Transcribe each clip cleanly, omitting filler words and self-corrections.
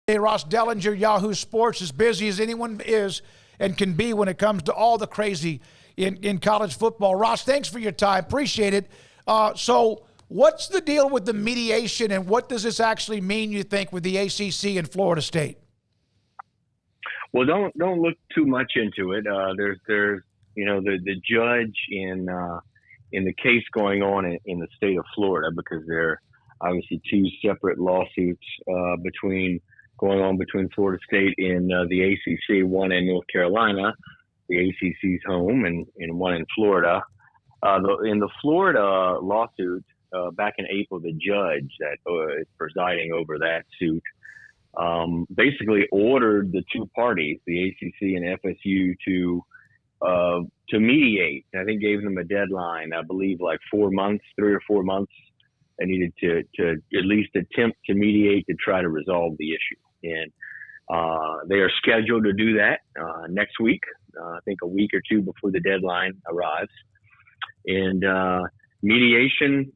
Hey, Ross Dellenger, Yahoo Sports, as busy as anyone is and can be when it comes to all the crazy in college football. Ross, thanks for your time. Appreciate it. So what's the deal with the mediation, and what does this actually mean, you think, with the ACC and Florida State? Well, don't look too much into it. There's the judge in the case going on in the state of Florida, because there are obviously two separate lawsuits going on between Florida State and the ACC, one in North Carolina, the ACC's home, and one in Florida. In the Florida lawsuit, back in April, the judge that is presiding over that suit basically ordered the two parties, the ACC and FSU, to mediate. I think gave them a deadline, I believe like 4 months, 3 or 4 months. They needed to at least attempt to mediate to try to resolve the issue. And they are scheduled to do that next week, I think a week or two before the deadline arrives. And mediation,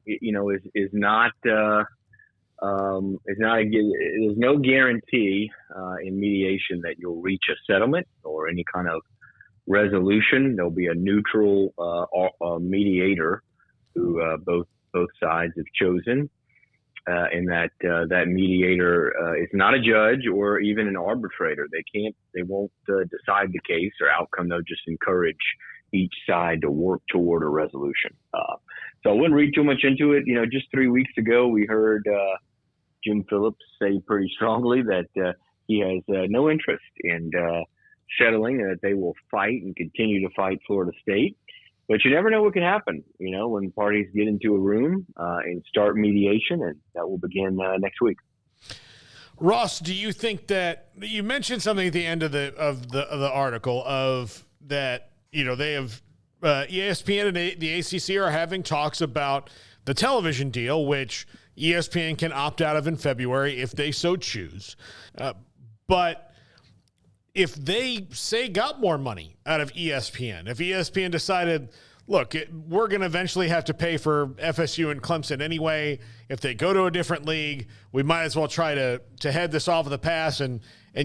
is not there's no guarantee in mediation that you'll reach a settlement or any kind of resolution. There'll be a neutral mediator who both sides have chosen, and that mediator is not a judge or even an arbitrator. They won't decide the case or outcome. They'll just encourage each side to work toward a resolution. So I wouldn't read too much into it. Just 3 weeks ago, we heard Jim Phillips say pretty strongly that he has no interest in settling, and that they will fight and continue to fight Florida State. But you never know what can happen, when parties get into a room and start mediation, and that will begin next week. Ross, do you think that you mentioned something at the end of the article of that, they have ESPN and the ACC are having talks about the television deal, which ESPN can opt out of in February if they so choose. But if they, say, got more money out of ESPN, if ESPN decided, look, we're going to eventually have to pay for FSU and Clemson anyway, if they go to a different league, we might as well try to head this off of the pass and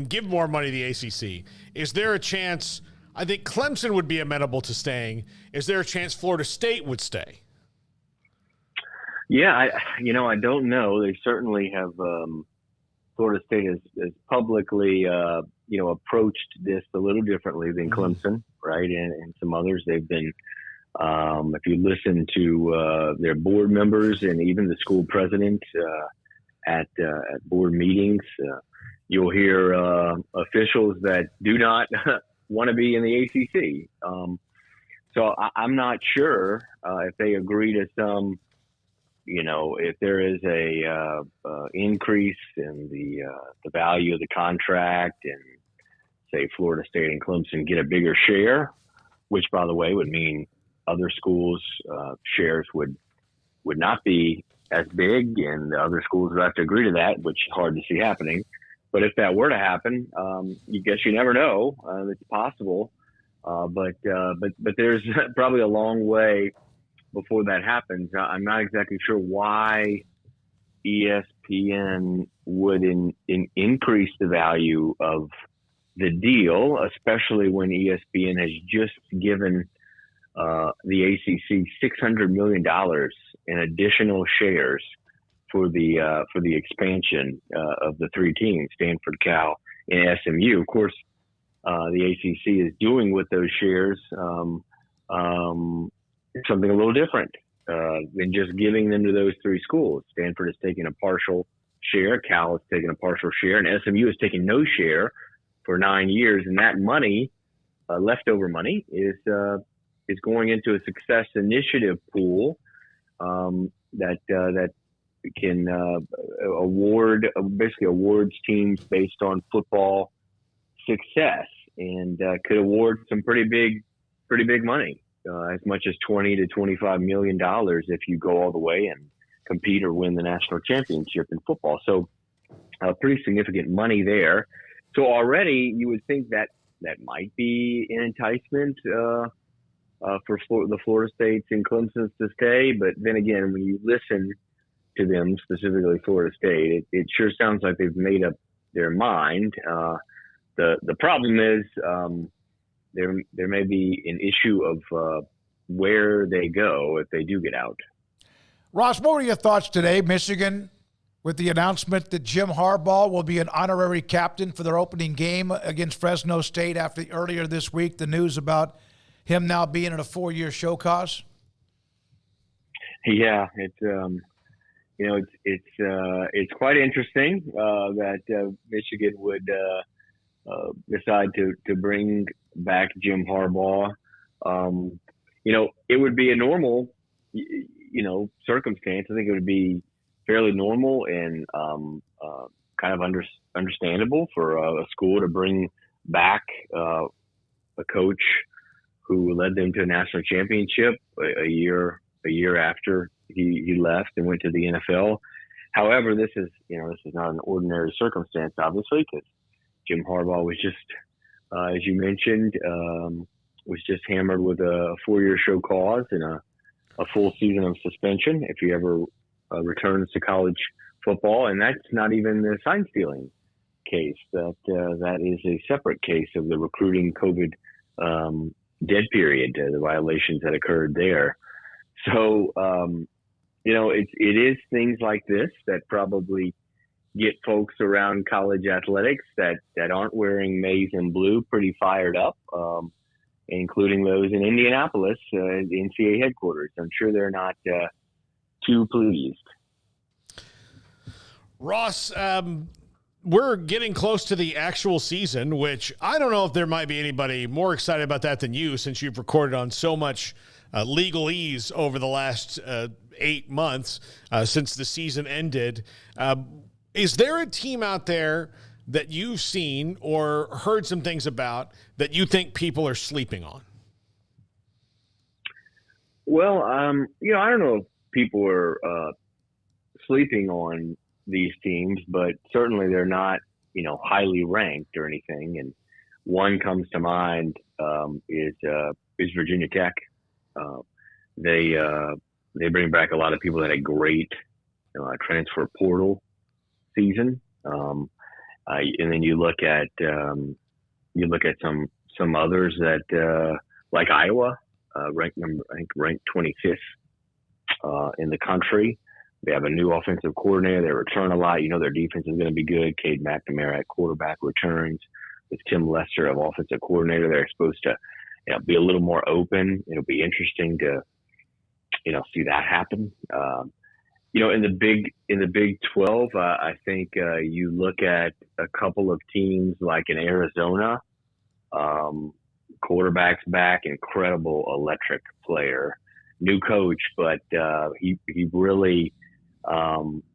give more money to the ACC. Is there a chance, I think Clemson would be amenable to staying, is there a chance Florida State would stay? Yeah, I don't know. They certainly have Florida State has publicly approached this a little differently than Clemson, right? And some others. They've been, if you listen to their board members and even the school president at board meetings, you'll hear officials that do not want to be in the ACC. So I'm not sure if they agree to some, if there is a increase in the value of the contract, and say Florida State and Clemson get a bigger share, which, by the way, would mean other schools' shares would not be as big, and the other schools would have to agree to that, which is hard to see happening. But if that were to happen, you never know. It's possible, but there's probably a long way before that happens. I'm not exactly sure why ESPN would increase the value of the deal, especially when ESPN has just given the ACC $600 million in additional shares for the expansion of the three teams, Stanford, Cal, and SMU. Of course, the ACC is doing with those shares something a little different than just giving them to those three schools. Stanford is taking a partial share, Cal is taking a partial share, and SMU is taking no share for 9 years. And that money, leftover money, is going into a success initiative pool that can awards teams based on football success, and could award some pretty big money. As much as $20 to $25 million if you go all the way and compete or win the national championship in football. So pretty significant money there. So already you would think that might be an enticement for the Florida States and Clemson's to stay. But then again, when you listen to them, specifically Florida State, it sure sounds like they've made up their mind. The problem is there may be an issue of where they go if they do get out. Ross, what were your thoughts today, Michigan, with the announcement that Jim Harbaugh will be an honorary captain for their opening game against Fresno State after earlier this week the news about him now being in a 4-year show cause? Yeah, it's quite interesting that Michigan would decide to bring back Jim Harbaugh. It would be a normal, circumstance. I think it would be fairly normal and kind of understandable for a school to bring back a coach who led them to a national championship a year after he left and went to the NFL. However, this is not an ordinary circumstance, obviously, because Jim Harbaugh was just, as you mentioned, was just hammered with a 4-year show cause and a full season of suspension if he ever returns to college football. And that's not even the sign stealing case. That is a separate case of the recruiting COVID dead period, the violations that occurred there. So, it is things like this that probably get folks around college athletics that aren't wearing maize and blue pretty fired up, including those in Indianapolis, the NCAA headquarters. I'm sure they're not too pleased. Ross, we're getting close to the actual season, which I don't know if there might be anybody more excited about that than you, since you've recorded on so much legalese over the last 8 months since the season ended. Is there a team out there that you've seen or heard some things about that you think people are sleeping on? Well, I don't know if people are sleeping on these teams, but certainly they're not, highly ranked or anything. And one comes to mind is Virginia Tech. They bring back a lot of people that had great transfer portal season, and then you look at some others that like Iowa, ranked 25th in the country. They have a new offensive coordinator. They return a lot. Their defense is going to be good. Cade McNamara at quarterback returns. With Tim Lester of offensive coordinator, they're supposed to be a little more open. It'll be interesting to see that happen. In the Big 12, I think you look at a couple of teams like in Arizona, quarterback's back, incredible electric player, new coach, but he really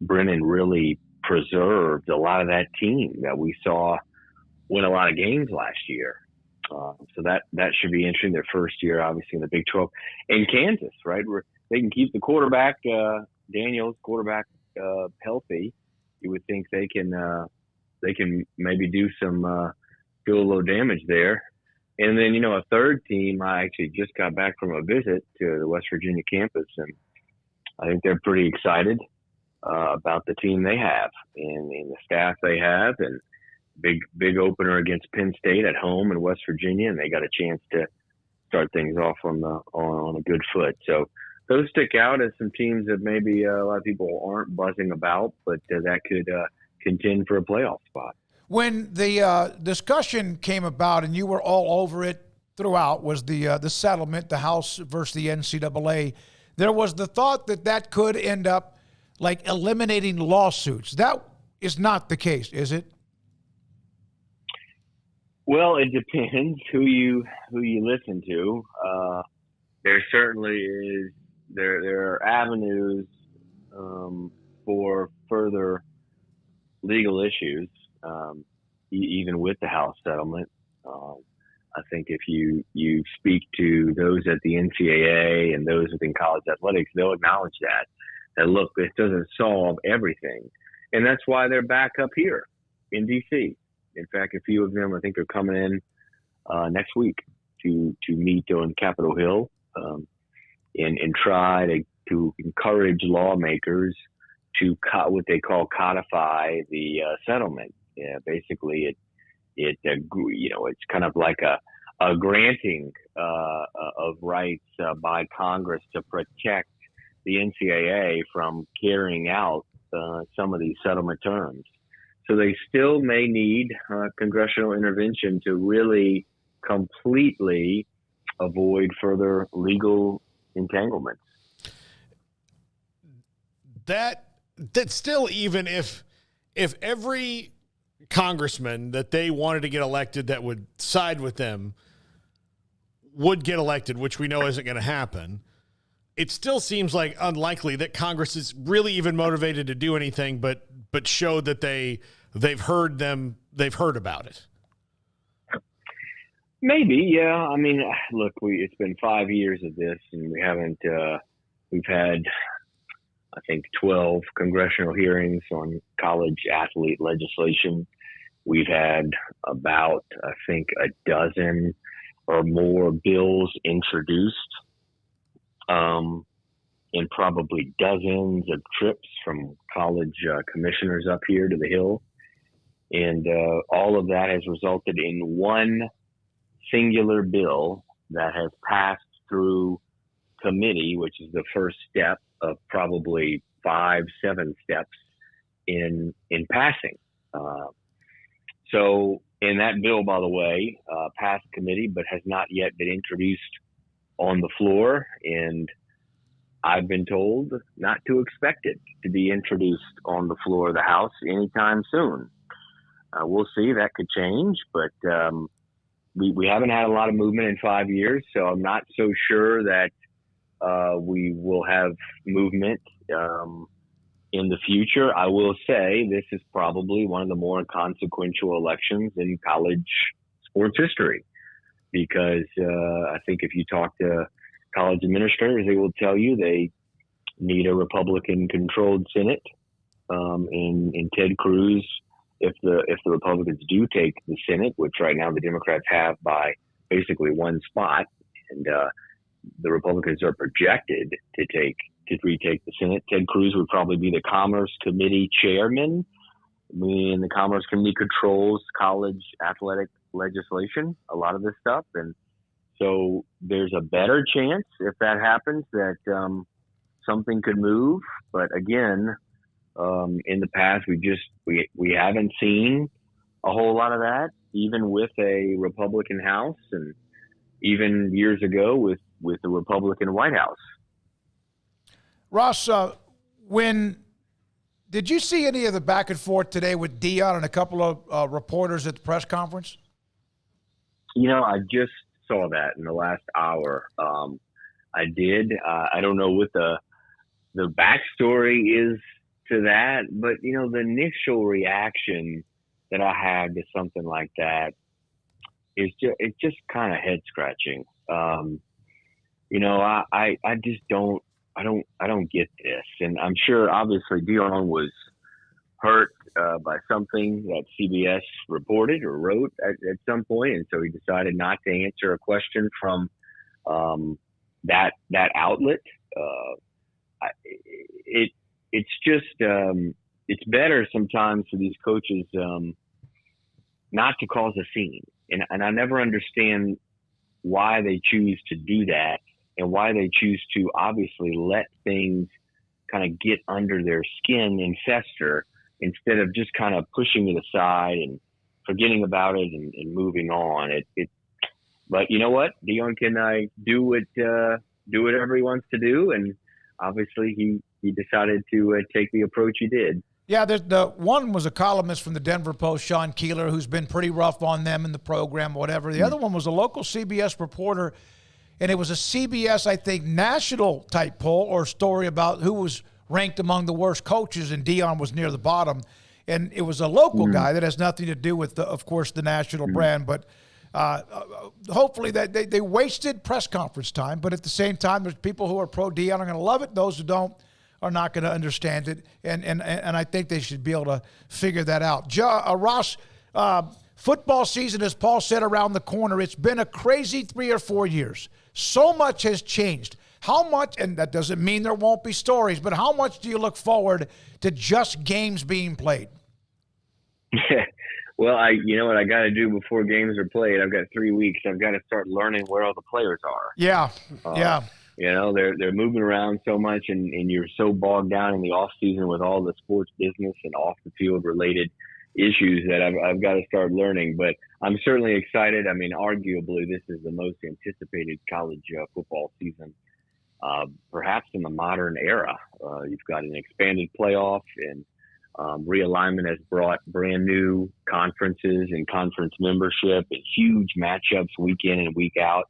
Brennan really preserved a lot of that team that we saw win a lot of games last year. So that should be interesting. Their first year, obviously, in the Big 12. And Kansas, right? Where they can keep the quarterback, Daniels, quarterback, healthy. You would think they can maybe do a little damage there. And then, a third team, I actually just got back from a visit to the West Virginia campus, and I think they're pretty excited about the team they have and the staff they have, and big opener against Penn State at home in West Virginia, and they got a chance to start things off on a good foot. So those stick out as some teams that maybe a lot of people aren't buzzing about, but that could contend for a playoff spot. When the discussion came about, and you were all over it throughout, was the settlement, the House versus the NCAA. There was the thought that could end up like eliminating lawsuits. That is not the case, is it? Well, it depends who you listen to. There certainly is. There are avenues for further legal issues, even with the House settlement. I think if you speak to those at the NCAA and those within college athletics, they'll acknowledge that look, this doesn't solve everything, and that's why they're back up here in D.C. In fact, a few of them, I think, are coming in next week to meet on Capitol Hill and try to encourage lawmakers to what they call codify the settlement Basically, it's kind of like a granting of rights by Congress to protect the NCAA from carrying out some of these settlement terms. So they still may need congressional intervention to really completely avoid further legal entanglements. That still, even if every congressman that they wanted to get elected that would side with them would get elected, which we know isn't going to happen, it still seems like unlikely that Congress is really even motivated to do anything but show that they've heard about it. Maybe, yeah. I mean, look, it's been 5 years of this, and we've had, I think, 12 congressional hearings on college athlete legislation. We've had about, I think, a dozen or more bills introduced, and probably dozens of trips from college commissioners up here to the Hill. And all of that has resulted in one singular bill that has passed through committee, which is the first step of probably 5-7 steps in passing. So, and that bill, by the way, passed committee, but has not yet been introduced on the floor. And I've been told not to expect it to be introduced on the floor of the House anytime soon. We'll see. That could change, but we haven't had a lot of movement in 5 years, so I'm not so sure that we will have movement in the future. I will say this is probably one of the more consequential elections in college sports history, because I think if you talk to college administrators, they will tell you they need a Republican-controlled Senate, and Ted Cruz. If the Republicans do take the Senate, which right now the Democrats have by basically one spot, and the Republicans are projected to retake the Senate, Ted Cruz would probably be the Commerce Committee chairman. I mean, the Commerce Committee controls college athletic legislation, a lot of this stuff, and so there's a better chance if that happens that something could move. But again, in the past, we haven't seen a whole lot of that, even with a Republican House, and even years ago with the Republican White House. Ross, did you see any of the back and forth today with Deion and a couple of reporters at the press conference? I just saw that in the last hour. I did. I don't know what the backstory is to that, but the initial reaction that I had to something like that is just kind of head scratching. I just don't get this, and I'm sure obviously Deion was hurt by something that CBS reported or wrote at some point, and so he decided not to answer a question from that outlet. It's just it's better sometimes for these coaches not to cause a scene, and I never understand why they choose to do that and why they choose to obviously let things kind of get under their skin and fester instead of just kind of pushing it aside and forgetting about it and moving on. But you know what? Deion can do whatever he wants to do, and obviously he decided to take the approach he did. Yeah, the one was a columnist from the Denver Post, Sean Keeler, who's been pretty rough on them in the program, whatever. The other one was a local CBS reporter, and it was a CBS, I think, national type poll or story about who was ranked among the worst coaches, and Deion was near the bottom. And it was a local guy that has nothing to do with, of course, the national brand. But hopefully that they wasted press conference time. But at the same time, there's people who are pro-Deion are going to love it. Those who don't are not going to understand it. And I think they should be able to figure that out. Ross, football season, as Paul said, around the corner. It's been a crazy 3 or 4 years. So much has changed. How much, and that doesn't mean there won't be stories, but how much do you look forward to just games being played? Well, you know what I got to do before games are played? I've got 3 weeks. I've got to start learning where all the players are. Yeah, yeah. You know, they're moving around so much, and you're so bogged down in the off season with all the sports business and off the field related issues that I've got to start learning. But I'm certainly excited. I mean, arguably, this is the most anticipated college football season, perhaps in the modern era. You've got an expanded playoff, and realignment has brought brand new conferences and conference membership and huge matchups week in and week out.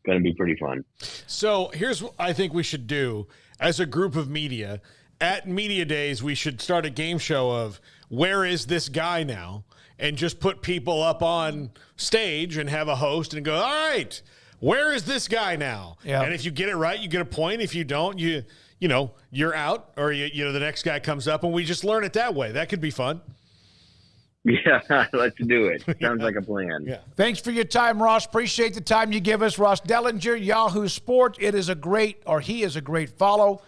Going to be pretty fun. So here's what I think we should do as a group of media. At Media Days, we should start a game show of where is this guy now, and just put people up on stage and have a host and go, all right, where is this guy now? Yeah. And if you get it right, you get a point. If you don't, you're out, or the next guy comes up, and we just learn it that way. That could be fun. Yeah, let's do it. Sounds like a plan. Yeah. Thanks for your time, Ross. Appreciate the time you give us. Ross Dellenger, Yahoo Sports. He is a great follow.